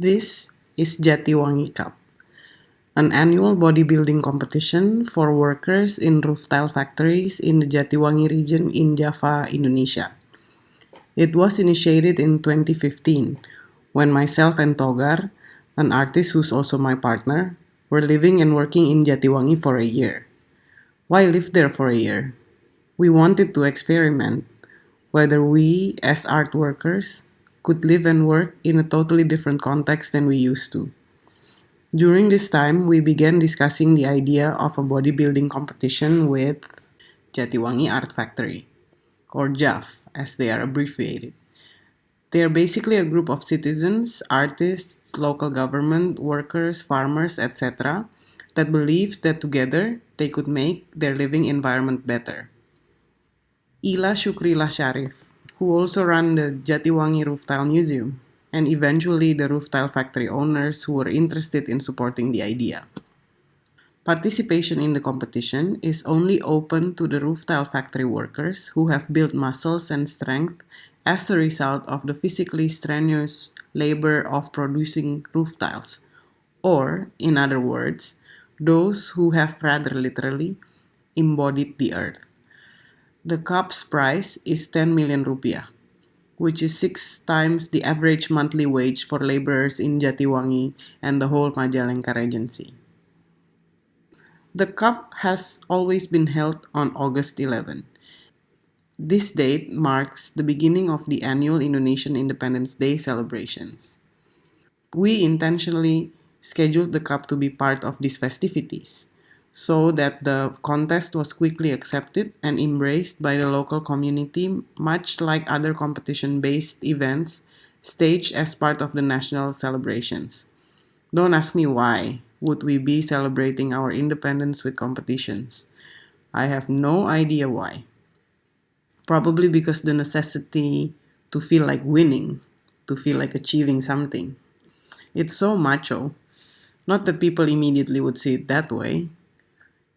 This is Jatiwangi Cup, an annual bodybuilding competition for workers in roof tile factories in the Jatiwangi region in Java, Indonesia. It was initiated in 2015 when myself and Togar, an artist who's also my partner, were living and working in Jatiwangi for a year. Why live there for a year? We wanted to experiment whether we, as art workers, could live and work in a totally different context than we used to. During this time, we began discussing the idea of a bodybuilding competition with Jatiwangi Art Factory, or JAF as they are abbreviated. They are basically a group of citizens, artists, local government, workers, farmers, etc., that believes that together they could make their living environment better. Ila Shukrila Sharif, who also ran the Jatiwangi Roof Tile Museum, and eventually the roof tile factory owners who were interested in supporting the idea. Participation in the competition is only open to the roof tile factory workers who have built muscles and strength as a result of the physically strenuous labor of producing roof tiles, or, in other words, those who have rather literally embodied the earth. The cup's prize is 10 million rupiah, which is 6 times the average monthly wage for laborers in Jatiwangi and the whole Majalengka Regency. The cup has always been held on August 11. This date marks the beginning of the annual Indonesian Independence Day celebrations. We intentionally scheduled the cup to be part of these festivities, so that the contest was quickly accepted and embraced by the local community, much like other competition-based events staged as part of the national celebrations. Don't ask me why would we be celebrating our independence with competitions. I have no idea why. Probably because the necessity to feel like winning, to feel like achieving something. It's so macho. Not that people immediately would see it that way.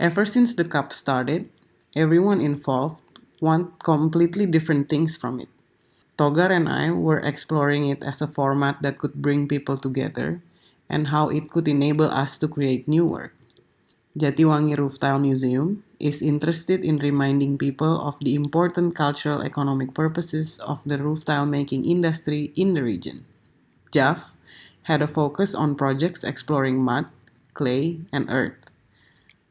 Ever since the cup started, everyone involved want completely different things from it. Togar and I were exploring it as a format that could bring people together and how it could enable us to create new work. Jatiwangi Roof Tile Museum is interested in reminding people of the important cultural economic purposes of the roof tile making industry in the region. JAF had a focus on projects exploring mud, clay, and earth.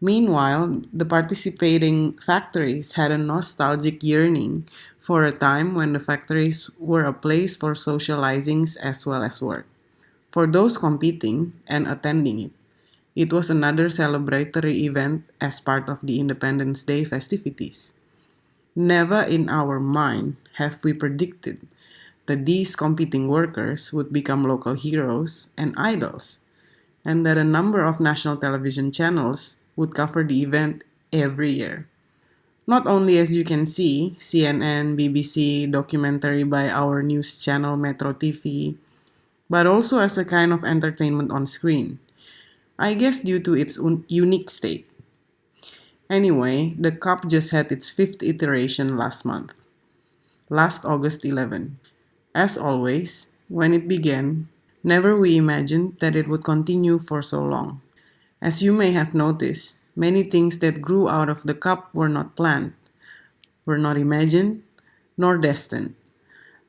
Meanwhile, the participating factories had a nostalgic yearning for a time when the factories were a place for socializing as well as work. For those competing and attending it, it was another celebratory event as part of the Independence Day festivities. Never in our mind have we predicted that these competing workers would become local heroes and idols, and that a number of national television channels would cover the event every year. Not only, as you can see, CNN, BBC, documentary by our news channel Metro TV, but also as a kind of entertainment on screen. I guess due to its unique state. Anyway, the cup just had its fifth iteration last month, last August 11. As always, when it began, never we imagined that it would continue for so long. As you may have noticed, many things that grew out of the cup were not planned, were not imagined, nor destined.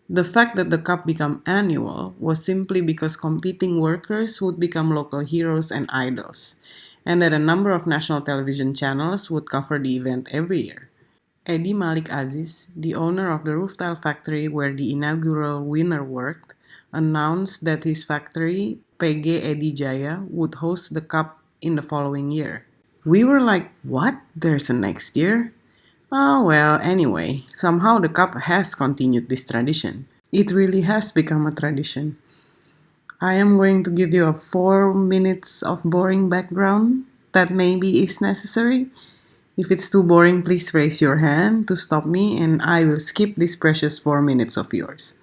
The fact that the cup became annual was simply because competing workers would become local heroes and idols, and that a number of national television channels would cover the event every year. Eddie Malik Aziz, the owner of the roof tile factory where the inaugural winner worked, announced that his factory, PG Edi Jaya, would host the cup in the following year. We were like, what? There's a next year? Oh well, anyway, somehow the cup has continued this tradition. It really has become a tradition. I am going to give you a 4 minutes of boring background that maybe is necessary. If it's too boring, please raise your hand to stop me and I will skip these precious 4 minutes of yours.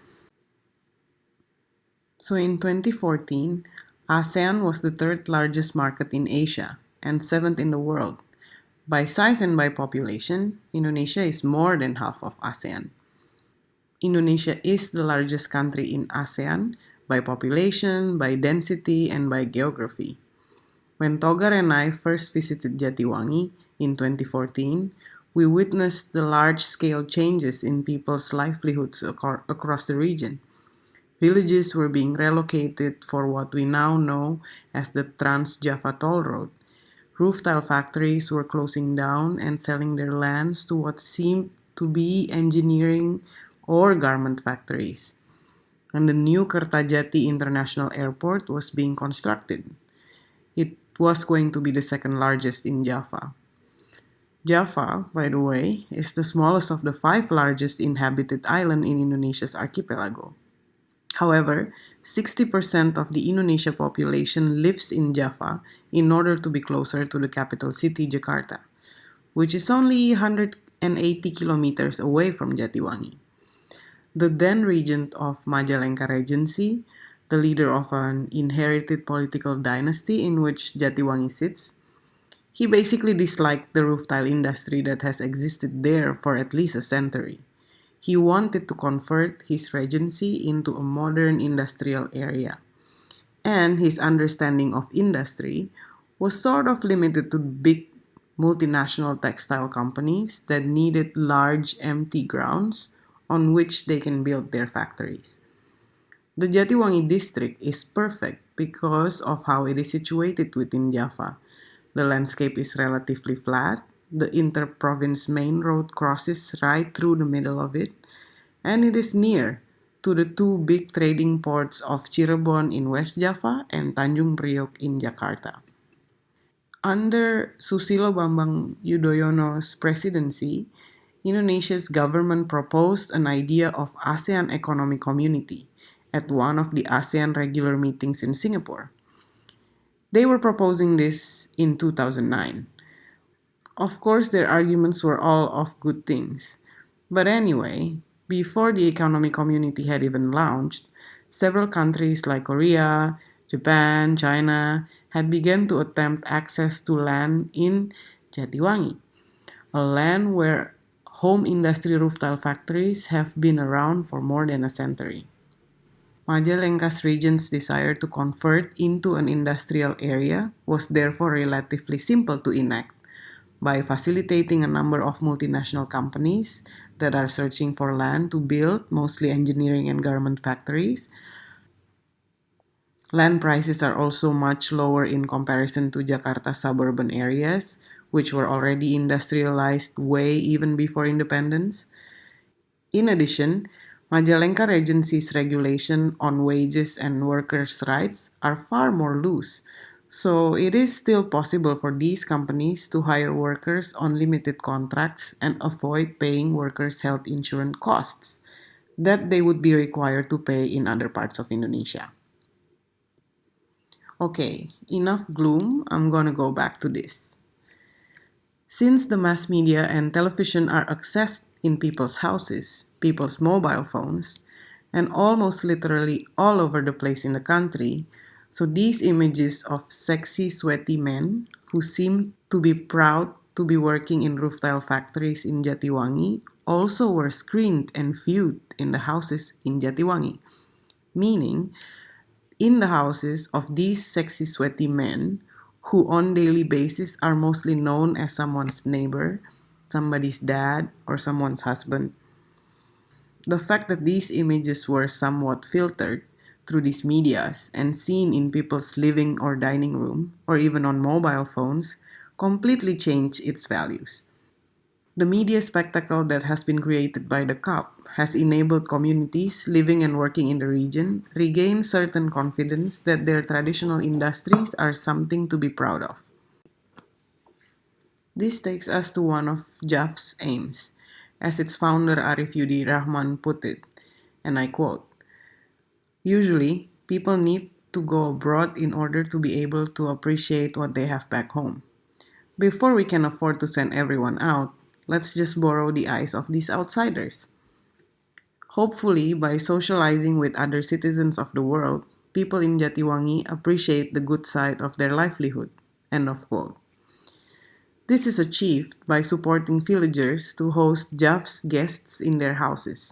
So in 2014, ASEAN was the third largest market in Asia and seventh in the world. By size and by population, Indonesia is more than half of ASEAN. Indonesia is the largest country in ASEAN by population, by density, and by geography. When Togar and I first visited Jatiwangi in 2014, we witnessed the large-scale changes in people's livelihoods across the region. Villages were being relocated for what we now know as the Trans-Java Toll Road. Roof tile factories were closing down and selling their lands to what seemed to be engineering or garment factories. And the new Kertajati International Airport was being constructed. It was going to be the second largest in Java. Java, by the way, is the smallest of the five largest inhabited islands in Indonesia's archipelago. However, 60% of the Indonesia population lives in Java in order to be closer to the capital city, Jakarta, which is only 180 kilometers away from Jatiwangi. The then regent of Majalengka Regency, the leader of an inherited political dynasty in which Jatiwangi sits, he basically disliked the roof tile industry that has existed there for at least a century. He wanted to convert his regency into a modern industrial area. And his understanding of industry was sort of limited to big multinational textile companies that needed large empty grounds on which they can build their factories. The Jatiwangi district is perfect because of how it is situated within Java. The landscape is relatively flat, the inter-province main road crosses right through the middle of it, and it is near to the two big trading ports of Cirebon in West Java and Tanjung Priok in Jakarta. Under Susilo Bambang Yudhoyono's presidency, Indonesia's government proposed an idea of ASEAN Economic Community at one of the ASEAN regular meetings in Singapore. They were proposing this in 2009. Of course, their arguments were all of good things. But anyway, before the economic community had even launched, several countries like Korea, Japan, China had begun to attempt access to land in Jatiwangi, a land where home industry roof tile factories have been around for more than a century. Majalengka's region's desire to convert into an industrial area was therefore relatively simple to enact by facilitating a number of multinational companies that are searching for land to build mostly engineering and garment factories. Land prices are also much lower in comparison to Jakarta's suburban areas, which were already industrialized way even before independence. In addition, Majalengka Regency's regulation on wages and workers' rights are far more loose, so it is still possible for these companies to hire workers on limited contracts and avoid paying workers' health insurance costs that they would be required to pay in other parts of Indonesia. Okay, enough gloom, I'm gonna go back to this. Since the mass media and television are accessed in people's houses, people's mobile phones, and almost literally all over the place in the country, so these images of sexy, sweaty men who seem to be proud to be working in roof tile factories in Jatiwangi also were screened and viewed in the houses in Jatiwangi, meaning in the houses of these sexy, sweaty men who on daily basis are mostly known as someone's neighbor, somebody's dad, or someone's husband. The fact that these images were somewhat filtered through these medias and seen in people's living or dining room, or even on mobile phones, completely changed its values. The media spectacle that has been created by the CUP has enabled communities living and working in the region regain certain confidence that their traditional industries are something to be proud of. This takes us to one of JAF's aims, as its founder Arif Yudi Rahman put it, and I quote, "Usually, people need to go abroad in order to be able to appreciate what they have back home. Before we can afford to send everyone out, let's just borrow the eyes of these outsiders." Hopefully, by socializing with other citizens of the world, people in Jatiwangi appreciate the good side of their livelihood. End of quote. This is achieved by supporting villagers to host JAF's guests in their houses.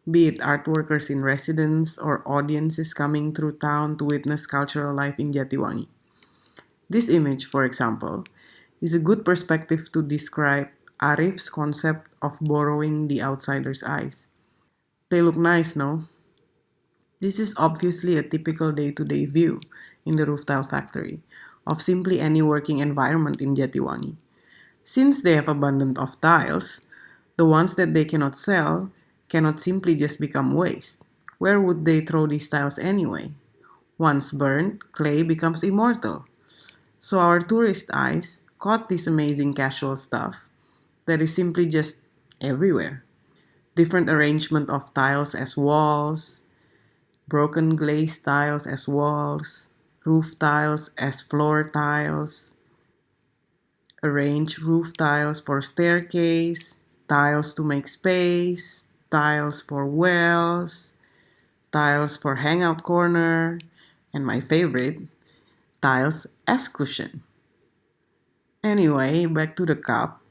be it art workers in residence or audiences coming through town to witness cultural life in Jatiwangi. This image, for example, is a good perspective to describe Arif's concept of borrowing the outsider's eyes. They look nice, no? This is obviously a typical day-to-day view in the roof tile factory of simply any working environment in Jatiwangi. Since they have abundance of tiles, the ones that they cannot sell cannot simply just become waste. Where would they throw these tiles anyway? Once burned, clay becomes immortal. So our tourist eyes caught this amazing casual stuff that is simply just everywhere. Different arrangement of tiles as walls, broken glazed tiles as walls, roof tiles as floor tiles, arranged roof tiles for staircase, tiles to make space, tiles for wells, tiles for hangout corner, and my favorite, tiles as cushion. Anyway, back to the cup.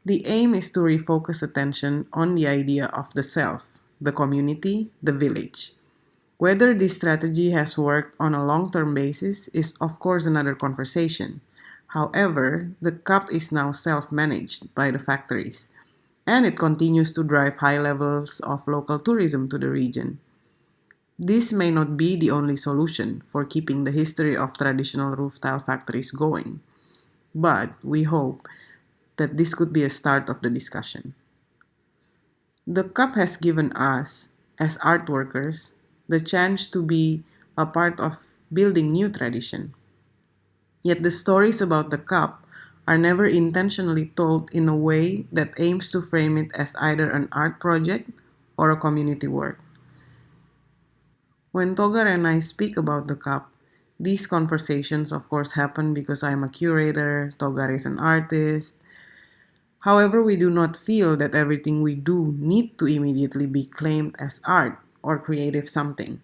The aim is to refocus attention on the idea of the self, the community, the village. Whether this strategy has worked on a long term basis is, of course, another conversation. However, the cup is now self managed by the factories, and it continues to drive high levels of local tourism to the region. This may not be the only solution for keeping the history of traditional roof tile factories going, but we hope that this could be a start of the discussion. The cup has given us, as art workers, the chance to be a part of building new tradition. Yet the stories about the cup are never intentionally told in a way that aims to frame it as either an art project or a community work. When Togar and I speak about the cup, these conversations of course happen because I am a curator, Togar is an artist. However, we do not feel that everything we do need to immediately be claimed as art or creative something.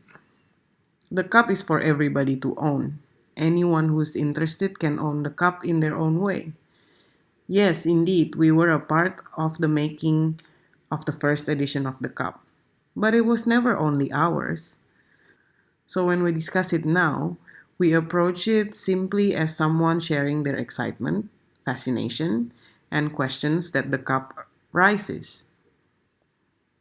The cup is for everybody to own. Anyone who is interested can own the cup in their own way. Yes, indeed, we were a part of the making of the first edition of the cup. But it was never only ours. So when we discuss it now, we approach it simply as someone sharing their excitement, fascination, and questions that the cup raises.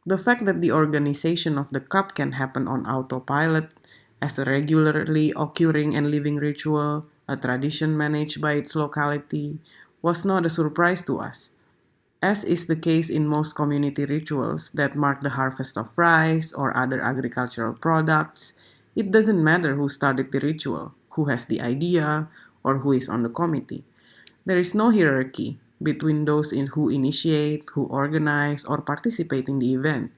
The fact that the organization of the cup can happen on autopilot as a regularly occurring and living ritual, a tradition managed by its locality, was not a surprise to us. As is the case in most community rituals that mark the harvest of rice or other agricultural products, it doesn't matter who started the ritual, who has the idea, or who is on the committee. There is no hierarchy between those in who initiate, who organize, or participate in the event.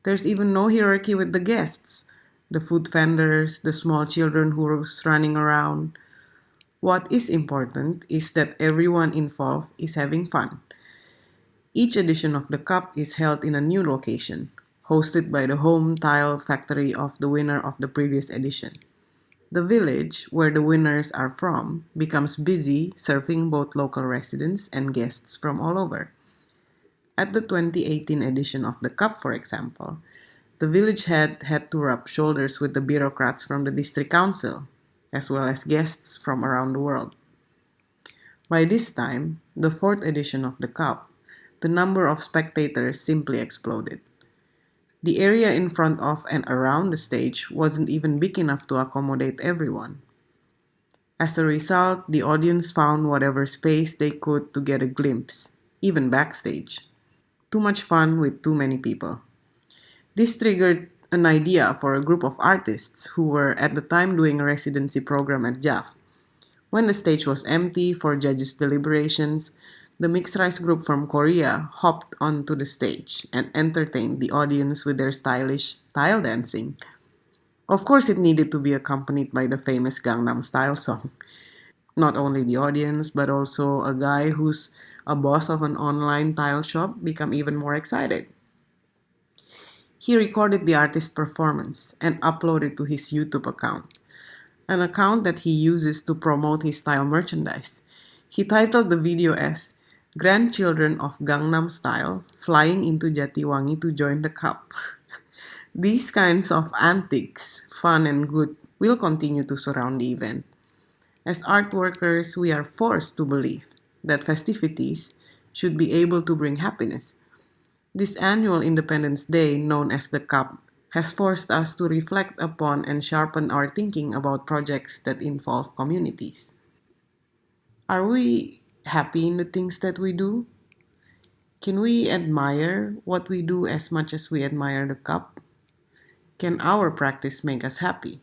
There's even no hierarchy with the guests, the food vendors, the small children who's running around. What is important is that everyone involved is having fun. Each edition of the Cup is held in a new location, hosted by the home tile factory of the winner of the previous edition. The village, where the winners are from, becomes busy serving both local residents and guests from all over. At the 2018 edition of the Cup, for example, the village had to rub shoulders with the bureaucrats from the district council, as well as guests from around the world. By this time, the fourth edition of the Cup, the number of spectators simply exploded. The area in front of and around the stage wasn't even big enough to accommodate everyone. As a result, the audience found whatever space they could to get a glimpse, even backstage. Too much fun with too many people. This triggered an idea for a group of artists who were at the time doing a residency program at JAF. When the stage was empty for judges' deliberations, the mixed rice group from Korea hopped onto the stage and entertained the audience with their stylish tile dancing. Of course, it needed to be accompanied by the famous Gangnam Style song. Not only the audience, but also a guy who's a boss of an online tile shop became even more excited. He recorded the artist's performance and uploaded to his YouTube account, an account that he uses to promote his style merchandise. He titled the video as grandchildren of Gangnam Style flying into Jatiwangi to join the cup. These kinds of antics, fun and good, will continue to surround the event. As art workers, we are forced to believe that festivities should be able to bring happiness. This annual Independence Day, known as the Cup, has forced us to reflect upon and sharpen our thinking about projects that involve communities. Are we happy in the things that we do? Can we admire what we do as much as we admire the cup? Can our practice make us happy?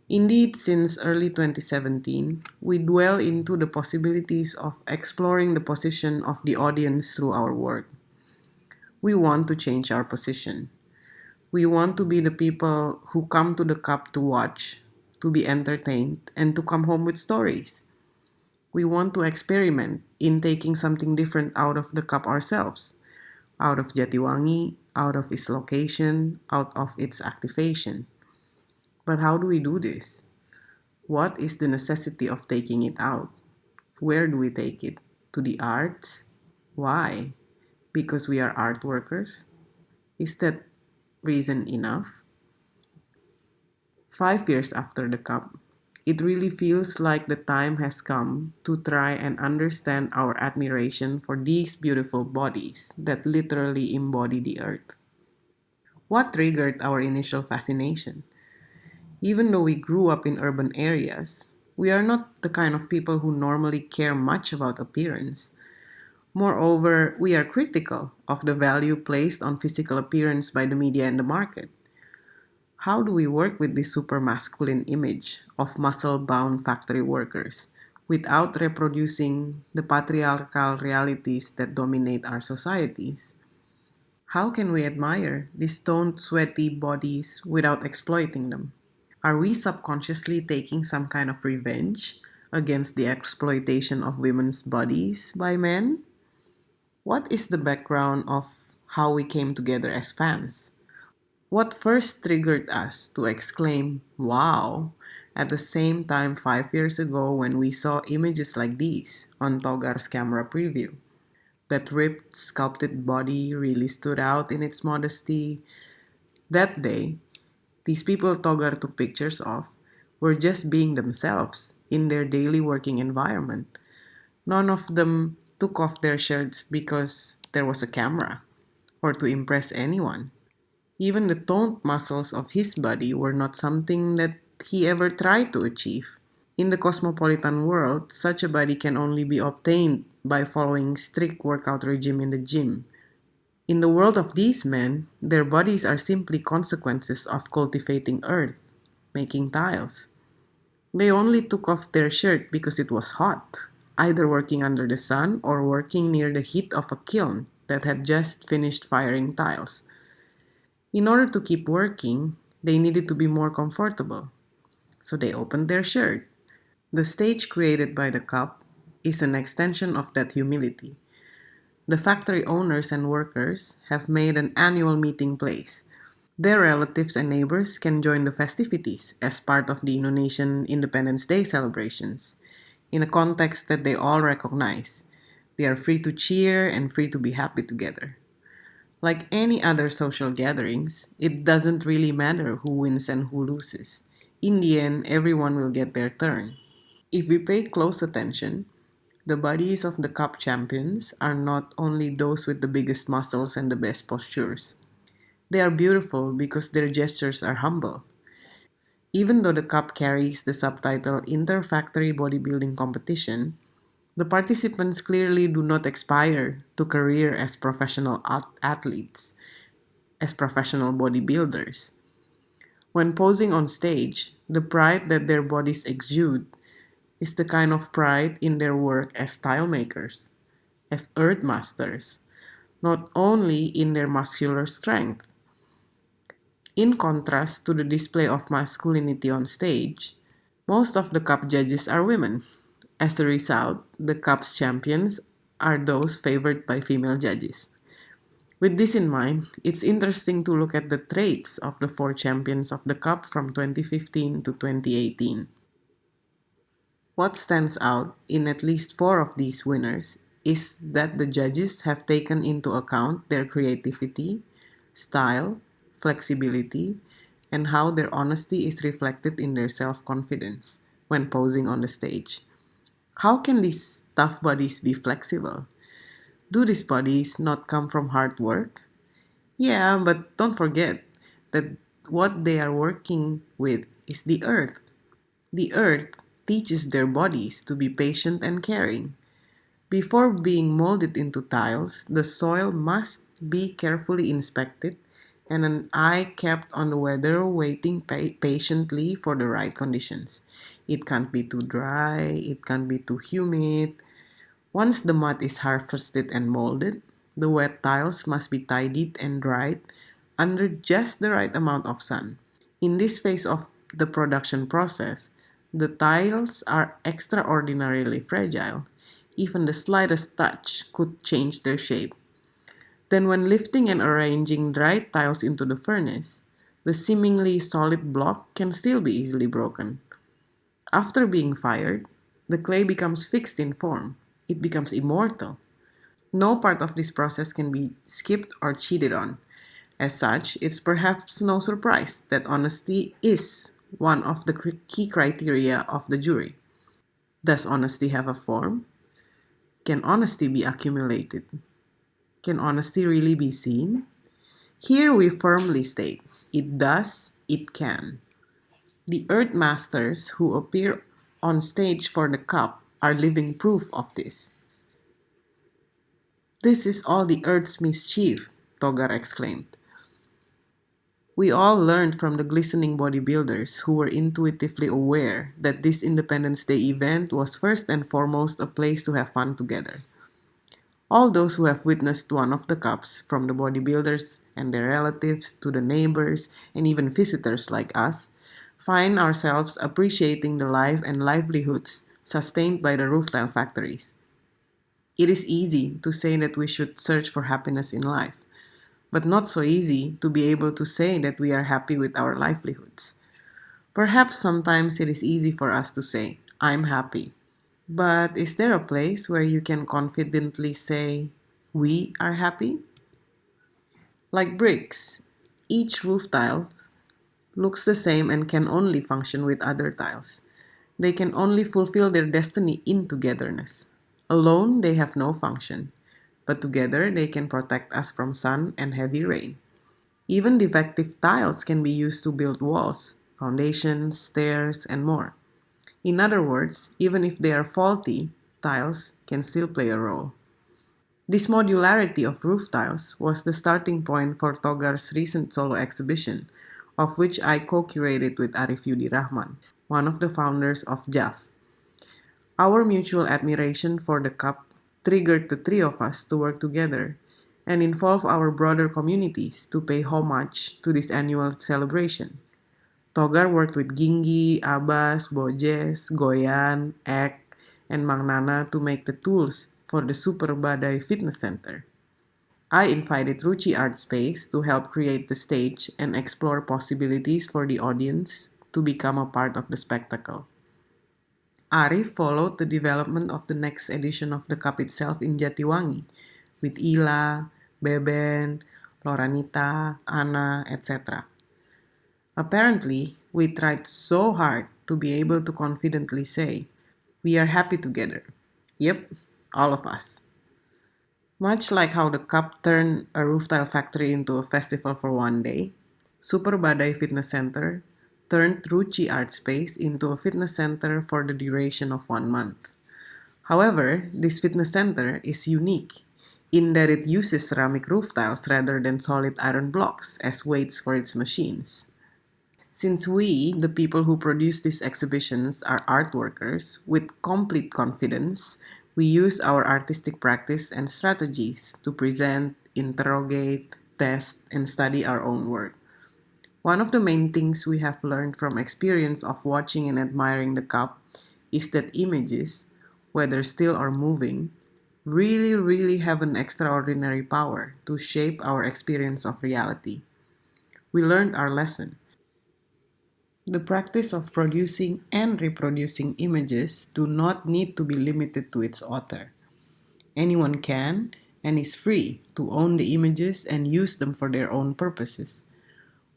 Indeed, since early 2017, we dwell into the possibilities of exploring the position of the audience through our work. We want to change our position. We want to be the people who come to the cup to watch, to be entertained, and to come home with stories. We want to experiment in taking something different out of the cup ourselves, out of Jatiwangi, out of its location, out of its activation. But how do we do this? What is the necessity of taking it out? Where do we take it? To the arts? Why? Because we are art workers? Is that reason enough? 5 years after the cup, it really feels like the time has come to try and understand our admiration for these beautiful bodies that literally embody the earth. What triggered our initial fascination? Even though we grew up in urban areas, we are not the kind of people who normally care much about appearance. Moreover, we are critical of the value placed on physical appearance by the media and the market. How do we work with this super masculine image of muscle bound factory workers without reproducing the patriarchal realities that dominate our societies? How can we admire these toned, sweaty bodies without exploiting them? Are we subconsciously taking some kind of revenge against the exploitation of women's bodies by men? What is the background of how we came together as fans? What first triggered us to exclaim, wow, at the same time 5 years ago when we saw images like these on Togar's camera preview? That ripped, sculpted body really stood out in its modesty. That day, these people Togar took pictures of were just being themselves in their daily working environment. None of them took off their shirts because there was a camera or to impress anyone. Even the toned muscles of his body were not something that he ever tried to achieve. In the cosmopolitan world, such a body can only be obtained by following strict workout regime in the gym. In the world of these men, their bodies are simply consequences of cultivating earth, making tiles. They only took off their shirt because it was hot, either working under the sun or working near the heat of a kiln that had just finished firing tiles. In order to keep working, they needed to be more comfortable, so they opened their shirt. The stage created by the cup is an extension of that humility. The factory owners and workers have made an annual meeting place. Their relatives and neighbors can join the festivities as part of the Indonesian Independence Day celebrations, in a context that they all recognize. They are free to cheer and free to be happy together. Like any other social gatherings, it doesn't really matter who wins and who loses. In the end, everyone will get their turn. If we pay close attention, the bodies of the cup champions are not only those with the biggest muscles and the best postures. They are beautiful because their gestures are humble. Even though the cup carries the subtitle Inter-Factory Bodybuilding Competition, the participants clearly do not aspire to career as professional athletes, as professional bodybuilders. When posing on stage, the pride that their bodies exude is the kind of pride in their work as tile makers, as earth masters, not only in their muscular strength. In contrast to the display of masculinity on stage, most of the cup judges are women. As a result, the cup's champions are those favored by female judges. With this in mind, it's interesting to look at the traits of the four champions of the cup from 2015 to 2018. What stands out in at least four of these winners is that the judges have taken into account their creativity, style, flexibility, and how their honesty is reflected in their self confidence when posing on the stage. How can these tough bodies be flexible? Do these bodies not come from hard work? Yeah, but don't forget that what they are working with is the earth. The earth teaches their bodies to be patient and caring. Before being molded into tiles, the soil must be carefully inspected and an eye kept on the weather, waiting patiently for the right conditions. It can't be too dry, it can't be too humid. Once the mud is harvested and molded, the wet tiles must be tidied and dried under just the right amount of sun. In this phase of the production process, the tiles are extraordinarily fragile. Even the slightest touch could change their shape. Then, when lifting and arranging dried tiles into the furnace, the seemingly solid block can still be easily broken. After being fired, the clay becomes fixed in form. It becomes immortal. No part of this process can be skipped or cheated on. As such, it's perhaps no surprise that honesty is one of the key criteria of the jury. Does honesty have a form? Can honesty be accumulated? Can honesty really be seen? Here we firmly state it does, it can. The Earth Masters who appear on stage for the cup are living proof of this. This is all the Earth's mischief, Togar exclaimed. We all learned from the glistening bodybuilders who were intuitively aware that this Independence Day event was first and foremost a place to have fun together. All those who have witnessed one of the cups, from the bodybuilders and their relatives to the neighbors and even visitors like us, find ourselves appreciating the life and livelihoods sustained by the roof tile factories. It is easy to say that we should search for happiness in life, but not so easy to be able to say that we are happy with our livelihoods. Perhaps sometimes it is easy for us to say, I'm happy. But is there a place where you can confidently say, we are happy? Like bricks, each roof tile looks the same and can only function with other tiles. They can only fulfill their destiny in togetherness. Alone, they have no function, but together they can protect us from sun and heavy rain. Even defective tiles can be used to build walls, foundations, stairs, and more. In other words, even if they are faulty, tiles can still play a role. This modularity of roof tiles was the starting point for Togar's recent solo exhibition, of which I co-curated with Arif Yudi Rahman, one of the founders of JAF. Our mutual admiration for the cup triggered the three of us to work together and involve our broader communities to pay homage to this annual celebration. Togar worked with Ginggi, Abbas, Bojes, Goyan, Ek, and Mang Nana to make the tools for the Super Badai Fitness Center. I invited Ruchi Art Space to help create the stage and explore possibilities for the audience to become a part of the spectacle. Arif followed the development of the next edition of the cup itself in Jatiwangi, with Ila, Beben, Loranita, Anna, etc. Apparently, we tried so hard to be able to confidently say, we are happy together. Yep, all of us. Much like how the cup turned a roof tile factory into a festival for one day, Super Badai Fitness Center turned Ruchi Art Space into a fitness center for the duration of 1 month. However, this fitness center is unique in that it uses ceramic roof tiles rather than solid iron blocks as weights for its machines. Since we, the people who produce these exhibitions, are art workers with complete confidence, we use our artistic practice and strategies to present, interrogate, test, and study our own work. One of the main things we have learned from experience of watching and admiring the cup is that images, whether still or moving, really have an extraordinary power to shape our experience of reality. We learned our lesson. The practice of producing and reproducing images do not need to be limited to its author. Anyone can and is free to own the images and use them for their own purposes.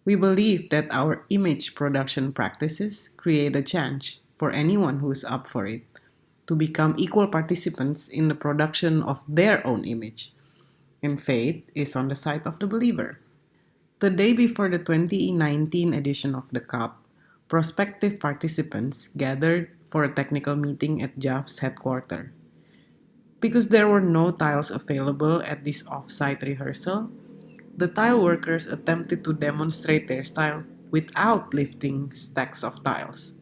We believe that our image production practices create a chance for anyone who is up for it to become equal participants in the production of their own image, and faith is on the side of the believer. The day before the 2019 edition of the Cup, prospective participants gathered for a technical meeting at JAF's headquarters. Because there were no tiles available at this off-site rehearsal, the tile workers attempted to demonstrate their style without lifting stacks of tiles.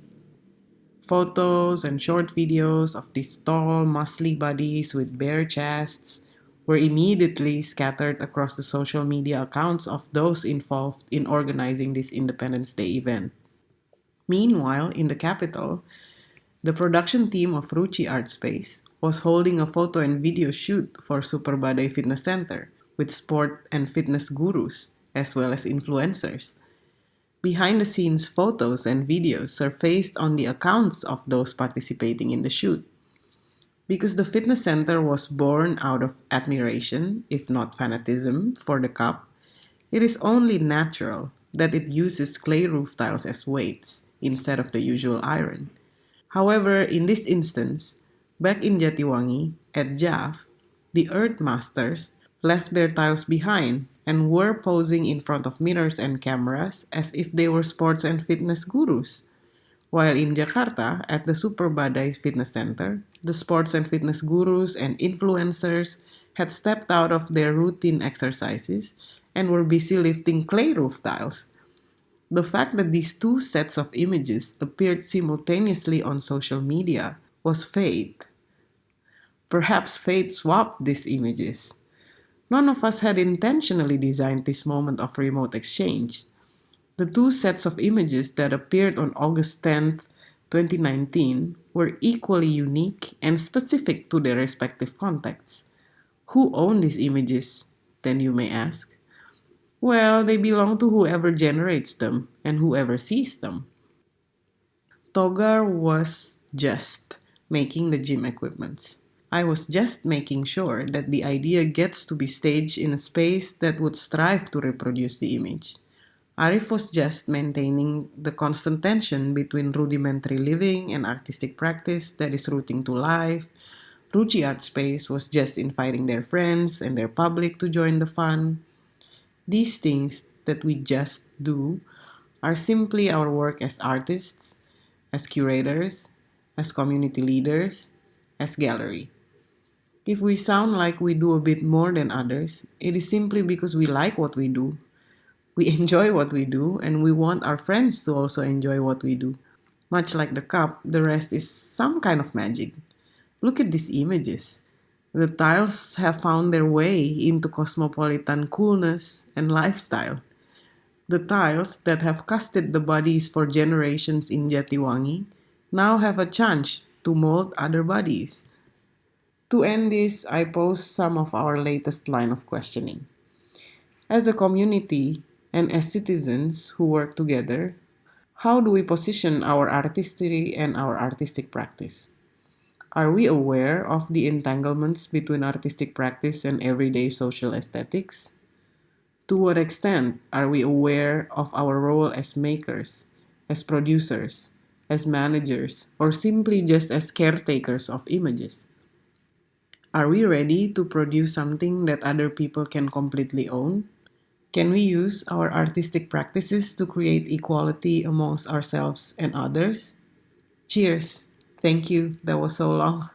Photos and short videos of these tall, muscly bodies with bare chests were immediately scattered across the social media accounts of those involved in organizing this Independence Day event. Meanwhile, in the capital, the production team of Ruchi Art Space was holding a photo and video shoot for Super Badai Fitness Center with sport and fitness gurus as well as influencers. Behind the scenes photos and videos surfaced on the accounts of those participating in the shoot. Because the fitness center was born out of admiration, if not fanatism, for the cup, it is only natural that it uses clay roof tiles as weights instead of the usual iron. However, in this instance, back in Jatiwangi, at JAF, the Earth Masters left their tiles behind and were posing in front of mirrors and cameras as if they were sports and fitness gurus. While in Jakarta, at the Super Badai Fitness Center, the sports and fitness gurus and influencers had stepped out of their routine exercises and were busy lifting clay roof tiles. The fact that these two sets of images appeared simultaneously on social media was fate. Perhaps fate swapped these images. None of us had intentionally designed this moment of remote exchange. The two sets of images that appeared on August 10th, 2019 were equally unique and specific to their respective contexts. Who owned these images, then you may ask? Well, they belong to whoever generates them and whoever sees them. Togar was just making the gym equipments. I was just making sure that the idea gets to be staged in a space that would strive to reproduce the image. Arif was just maintaining the constant tension between rudimentary living and artistic practice that is rooting to life. Ruchi Art Space was just inviting their friends and their public to join the fun. These things that we just do are simply our work as artists, as curators, as community leaders, as gallery. If we sound like we do a bit more than others, it is simply because we like what we do. We enjoy what we do, and we want our friends to also enjoy what we do. Much like the cup, the rest is some kind of magic. Look at these images. The tiles have found their way into cosmopolitan coolness and lifestyle. The tiles that have casted the bodies for generations in Jatiwangi now have a chance to mold other bodies. To end this, I pose some of our latest line of questioning. As a community and as citizens who work together, how do we position our artistry and our artistic practice? Are we aware of the entanglements between artistic practice and everyday social aesthetics? To what extent are we aware of our role as makers, as producers, as managers, or simply just as caretakers of images? Are we ready to produce something that other people can completely own? Can we use our artistic practices to create equality amongst ourselves and others? Cheers. Thank you. That was so long.